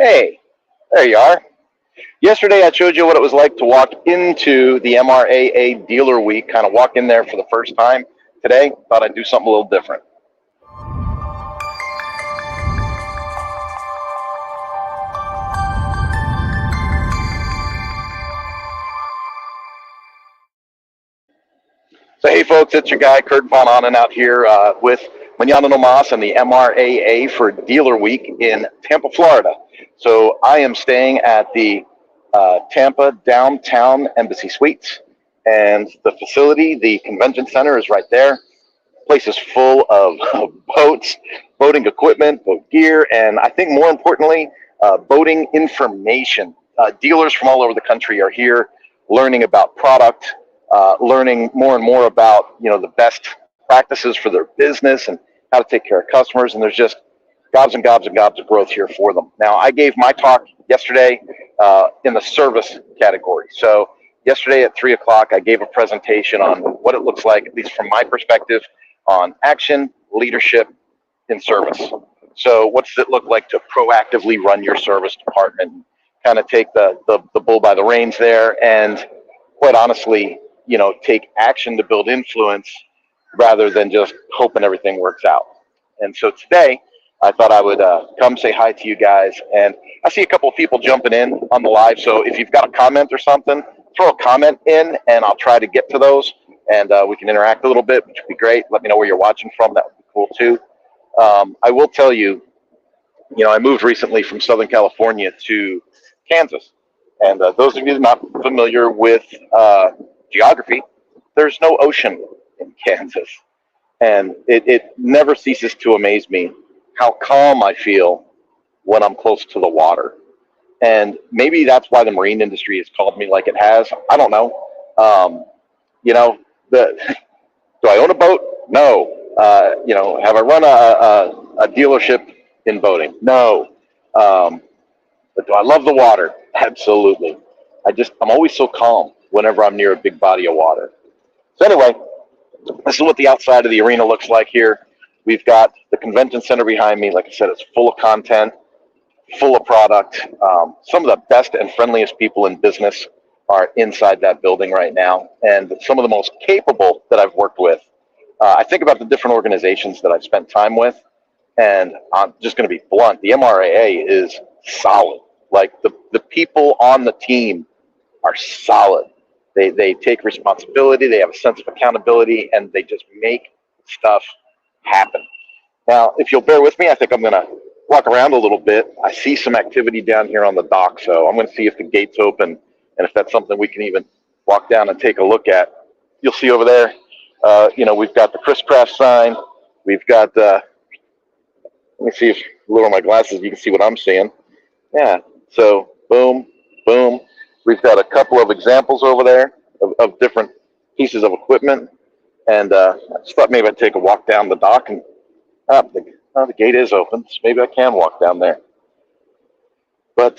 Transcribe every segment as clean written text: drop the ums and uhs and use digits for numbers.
Hey, there you are. Yesterday I showed you what it was like to walk into the MRAA dealer week, kind of walk in there for the first time. Today, thought I'd do something a little different. So hey folks, it's your guy Kurt Von Onen out here with Manana Nomas and the MRAA for Dealer Week in Tampa, Florida. So I am staying at the Tampa Downtown Embassy Suites, and the facility, the convention center, is right there. Place is full of boats, boating equipment, boat gear, and I think more importantly, boating information. Dealers from all over the country are here learning about product, learning more and more about the best practices for their business and how to take care of customers. And there's just gobs and gobs and gobs of growth here for them. Now, I gave my talk yesterday in the service category. So yesterday at 3 o'clock, I gave a presentation on what it looks like, at least from my perspective, on action, leadership, in service. So what does it look like to proactively run your service department? Kind of take the bull by the reins there, and quite honestly, take action to build influence rather than just hoping everything works out. And so today, I thought I would come say hi to you guys. And I see a couple of people jumping in on the live. So if you've got a comment or something, throw a comment in and I'll try to get to those. And we can interact a little bit, which would be great. Let me know where you're watching from. That would be cool too. I will tell you, I moved recently from Southern California to Kansas. And those of you not familiar with geography, there's no ocean in Kansas. And it never ceases to amaze me how calm I feel when I'm close to the water. And maybe that's why the marine industry has called me like it has. I don't know. You know, the, do I own a boat? No. Have I run a dealership in boating? No. But do I love the water? Absolutely. I'm always so calm whenever I'm near a big body of water. So anyway, this is what the outside of the arena looks like here. We've got the convention center behind me. Like I said, it's full of content, full of product. Some of the best and friendliest people in business are inside that building right now, and some of the most capable that I've worked with. I think about the different organizations that I've spent time with, and I'm just going to be blunt. The MRAA is solid. Like the people on the team are solid. They take responsibility, they have a sense of accountability, and they just make stuff happen. Now, if you'll bear with me, I think I'm going to walk around a little bit. I see some activity down here on the dock, so I'm going to see if the gate's open and if that's something we can even walk down and take a look at. You'll see over there, we've got the Chris Craft sign. We've got, let me see if I lower my glasses, you can see what I'm seeing. Yeah, so boom, boom. We've got a couple of examples over there of different pieces of equipment. And I just thought maybe I'd take a walk down the dock. And the gate is open, so maybe I can walk down there. But,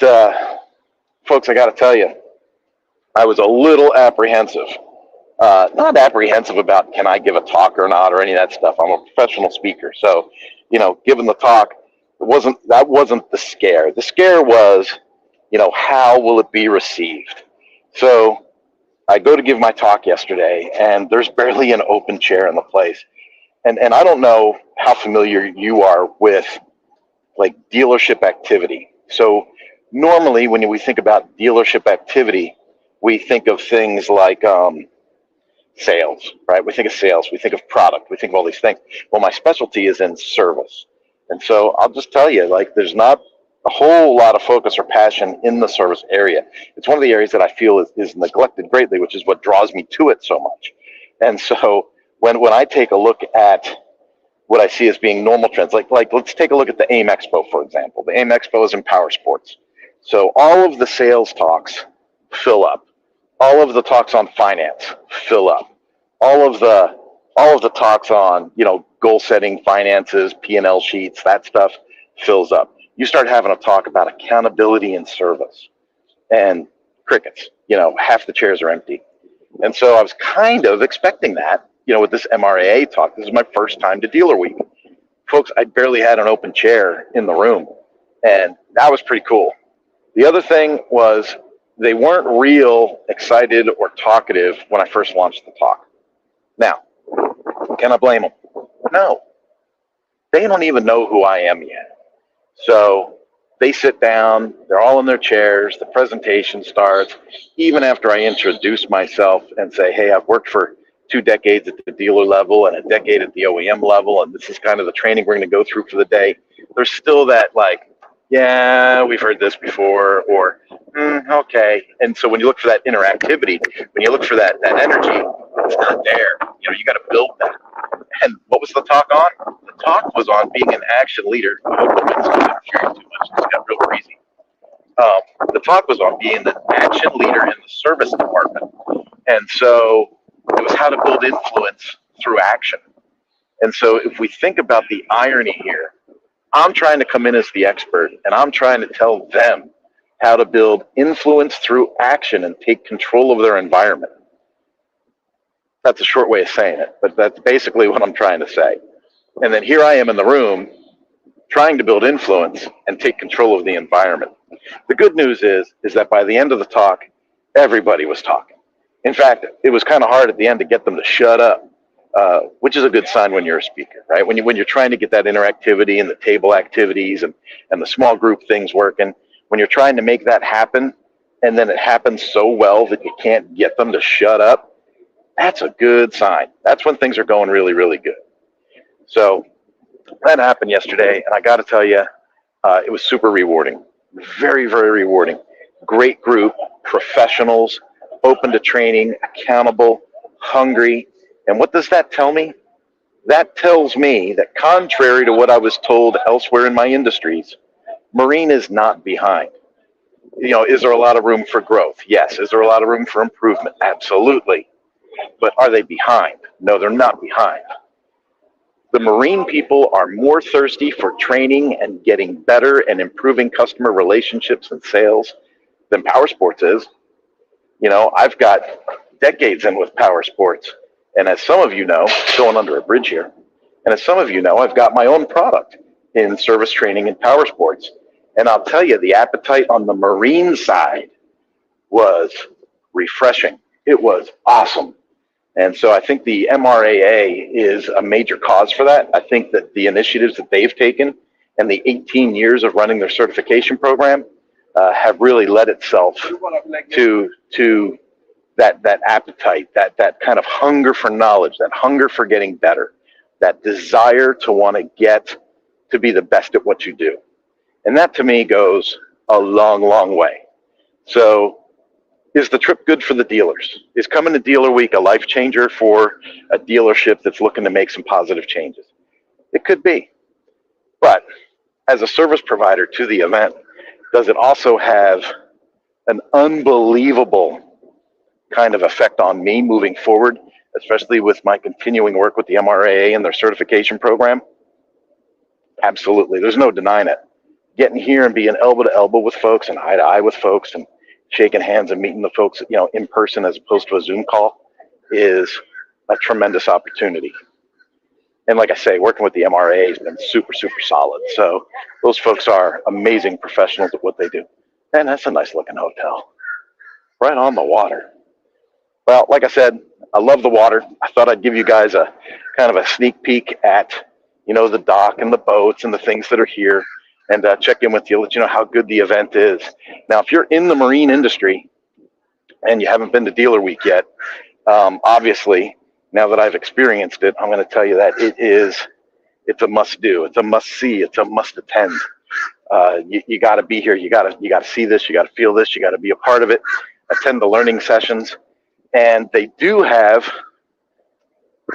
folks, I got to tell you, I was a little apprehensive. Not apprehensive about can I give a talk or not or any of that stuff. I'm a professional speaker. So, giving the talk, that wasn't the scare. The scare was, how will it be received? So I go to give my talk yesterday, and there's barely an open chair in the place. And I don't know how familiar you are with like dealership activity. So normally when we think about dealership activity, we think of things like sales, right? We think of sales, we think of product, we think of all these things. Well, my specialty is in service. And so I'll just tell you, like, there's not a whole lot of focus or passion in the service area. It's one of the areas that I feel is neglected greatly, which is what draws me to it so much. And so when I take a look at what I see as being normal trends, like let's take a look at the AIM Expo, for example. The AIM Expo is in power sports. So all of the sales talks fill up. All of the talks on finance fill up. All of the talks on, goal setting, finances, P&L sheets, that stuff fills up. You start having a talk about accountability and service, and crickets. Half the chairs are empty. And so I was kind of expecting that, with this MRAA talk. This is my first time to Dealer Week. Folks, I barely had an open chair in the room. And that was pretty cool. The other thing was they weren't real excited or talkative when I first launched the talk. Now, can I blame them? No. They don't even know who I am yet. So they sit down, they're all in their chairs, the presentation starts. Even after I introduce myself and say, hey, I've worked for 2 decades at the dealer level and a decade at the OEM level, and this is kind of the training we're going to go through for the day, there's still that like, yeah, we've heard this before, or okay. And so when you look for that interactivity, when you look for that energy, it's not there. You got to build that. And what was the talk on? The talk was on being an action leader. I hope it's not interfering too much. It's got real crazy. The talk was on being an action leader in the service department. And so it was how to build influence through action. And so if we think about the irony here, I'm trying to come in as the expert, and I'm trying to tell them how to build influence through action and take control of their environment. That's a short way of saying it, but that's basically what I'm trying to say. And then here I am in the room trying to build influence and take control of the environment. The good news is that by the end of the talk, everybody was talking. In fact, it was kind of hard at the end to get them to shut up, which is a good sign when you're a speaker, right? When you're trying to get that interactivity and the table activities and the small group things working, when you're trying to make that happen, and then it happens so well that you can't get them to shut up, that's a good sign. That's when things are going really, really good. So that happened yesterday, and I got to tell you, it was super rewarding. Very, very rewarding. Great group, professionals, open to training, accountable, hungry. And what does that tell me? That tells me that contrary to what I was told elsewhere in my industries, Marine is not behind. Is there a lot of room for growth? Yes. Is there a lot of room for improvement? Absolutely. But are they behind? No, they're not behind. The Marine people are more thirsty for training and getting better and improving customer relationships and sales than power sports is. I've got decades in with power sports. And as some of you know, going under a bridge here, and as some of you know, I've got my own product in service training and power sports. And I'll tell you, the appetite on the Marine side was refreshing. It was awesome. And so I think the MRAA is a major cause for that. I think that the initiatives that they've taken and the 18 years of running their certification program have really led itself to that appetite, that kind of hunger for knowledge, that hunger for getting better, that desire to want to get to be the best at what you do. And that to me goes a long, long way. So is the trip good for the dealers? Is coming to Dealer Week a life changer for a dealership that's looking to make some positive changes? It could be. But as a service provider to the event, does it also have an unbelievable kind of effect on me moving forward, especially with my continuing work with the MRAA and their certification program? Absolutely. There's no denying it. Getting here and being elbow to elbow with folks and eye to eye with folks and shaking hands and meeting the folks, in person as opposed to a Zoom call is a tremendous opportunity. And like I say, working with the MRAA has been super, super solid. So those folks are amazing professionals at what they do. And that's a nice looking hotel. Right on the water. Well, like I said, I love the water. I thought I'd give you guys a kind of a sneak peek at, the dock and the boats and the things that are here, and check in with you, let you know how good the event is. Now, if you're in the Marine industry and you haven't been to Dealer Week yet, obviously, now that I've experienced it, I'm going to tell you that it's a must do, it's a must see, it's a must attend. You got to be here. You got to see this. You got to feel this. You got to be a part of it. Attend the learning sessions, and they do have.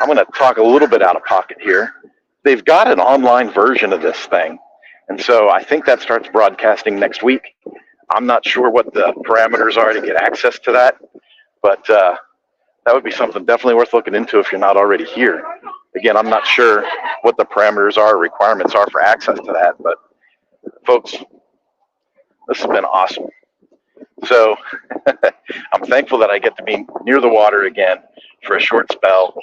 I'm going to talk a little bit out of pocket here. They've got an online version of this thing, and so I think that starts broadcasting next week. I'm not sure what the parameters are to get access to that, but that would be something definitely worth looking into if you're not already here. Again, I'm not sure what the parameters are, requirements are for access to that, but folks, this has been awesome. So I'm thankful that I get to be near the water again for a short spell,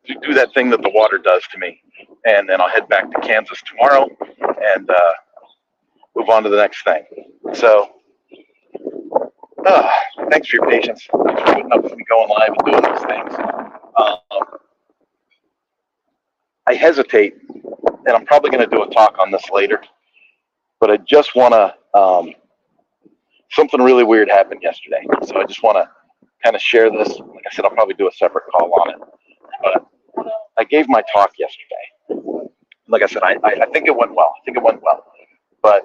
to do that thing that the water does to me. And then I'll head back to Kansas tomorrow and move on to the next thing. So, uh, thanks for your patience. Thanks for putting up with me going live and doing these things. I hesitate, and I'm probably going to do a talk on this later, but I just want to, something really weird happened yesterday. So I just want to kind of share this. Like I said, I'll probably do a separate call on it. But I gave my talk yesterday. Like I said, I think it went well. I think it went well. But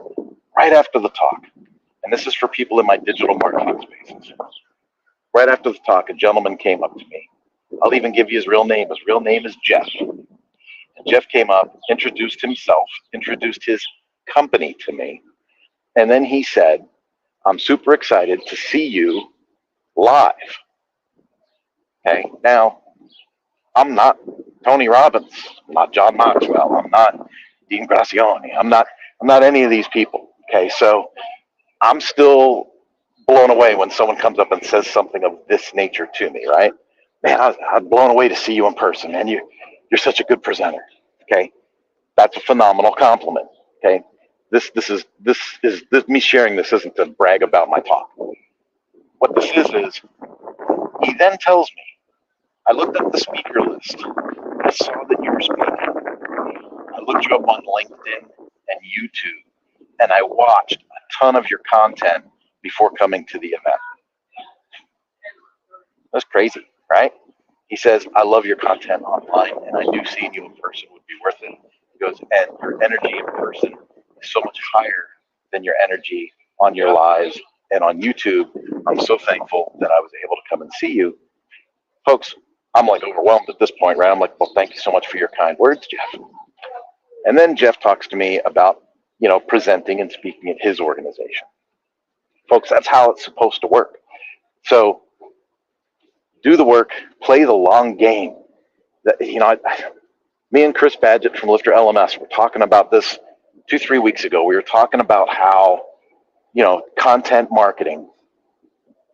right after the talk, and this is for people in my digital marketing spaces, right after the talk, a gentleman came up to me. I'll even give you his real name. His real name is Jeff. And Jeff came up, introduced himself, introduced his company to me. And then he said, I'm super excited to see you live. Okay. Now, I'm not Tony Robbins. I'm not John Maxwell. I'm not Dean Gracioni. I'm not any of these people. Okay. So I'm still blown away when someone comes up and says something of this nature to me, right? Man, I'm blown away to see you in person, man. You're such a good presenter. Okay. That's a phenomenal compliment. Okay. This is me sharing this isn't to brag about my talk. What this is he then tells me, I looked at the speaker list. I saw that you were speaking. I looked you up on LinkedIn and YouTube, and I watched a ton of your content before coming to the event. That's crazy, right? He says, I love your content online, and I knew seeing you in person would be worth it. He goes, and your energy in person is so much higher than your energy on your lives and on YouTube. I'm so thankful that I was able to come and see you. Folks, I'm like overwhelmed at this point, right? I'm like, well, thank you so much for your kind words, Jeff. And then Jeff talks to me about, presenting and speaking at his organization. Folks, that's how it's supposed to work. So do the work, play the long game. Me and Chris Badgett from Lifter LMS were talking about this 2-3 weeks ago. We were talking about how, content marketing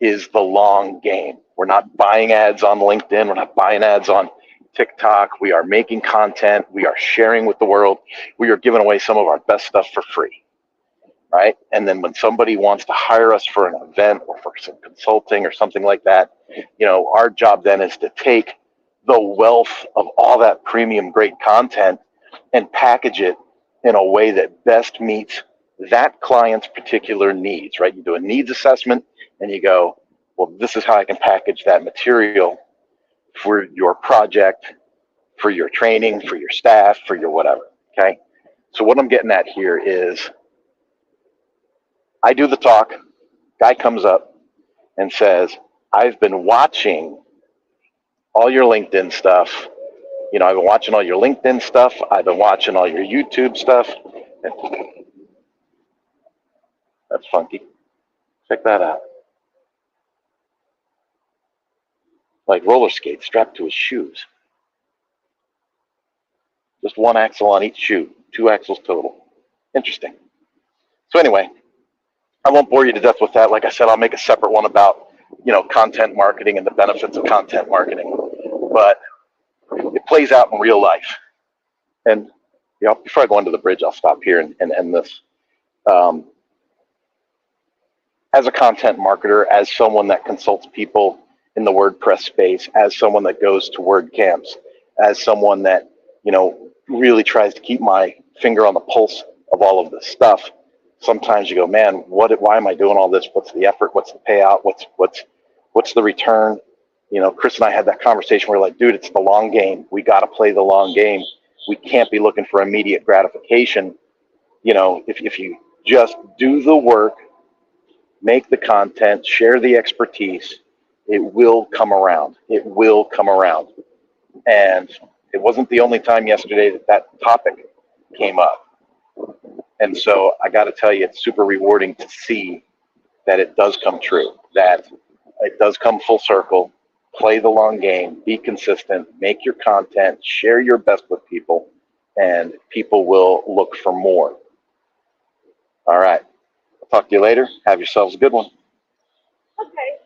is the long game. We're not buying ads on LinkedIn. We're not buying ads on TikTok. We are making content. We are sharing with the world. We are giving away some of our best stuff for free, right? And then when somebody wants to hire us for an event or for some consulting or something like that, our job then is to take the wealth of all that premium great content and package it in a way that best meets that client's particular needs, right? You do a needs assessment and you go, well, this is how I can package that material for your project, for your training, for your staff, for your whatever, okay? So what I'm getting at here is I do the talk, guy comes up and says, I've been watching all your LinkedIn stuff. I've been watching all your LinkedIn stuff. I've been watching all your YouTube stuff. That's funky. Check that out. Like roller skates strapped to his shoes. Just one axle on each shoe, 2 axles total. Interesting. So anyway, I won't bore you to death with that. Like I said, I'll make a separate one about, content marketing and the benefits of content marketing. But it plays out in real life. And, before I go into the bridge, I'll stop here and end this. As a content marketer, as someone that consults people in the WordPress space, as someone that goes to WordCamps, as someone that, really tries to keep my finger on the pulse of all of this stuff, sometimes you go, man, why am I doing all this? What's the effort? What's the payout? What's the return? Chris and I had that conversation where we're like, dude, it's the long game. We got to play the long game. We can't be looking for immediate gratification. If you just do the work, make the content, share the expertise, it will come around. It will come around. And it wasn't the only time yesterday that topic came up. And so I got to tell you, it's super rewarding to see that it does come true, that it does come full circle. Play the long game, be consistent, make your content, share your best with people, and people will look for more. All right. I'll talk to you later. Have yourselves a good one. Okay.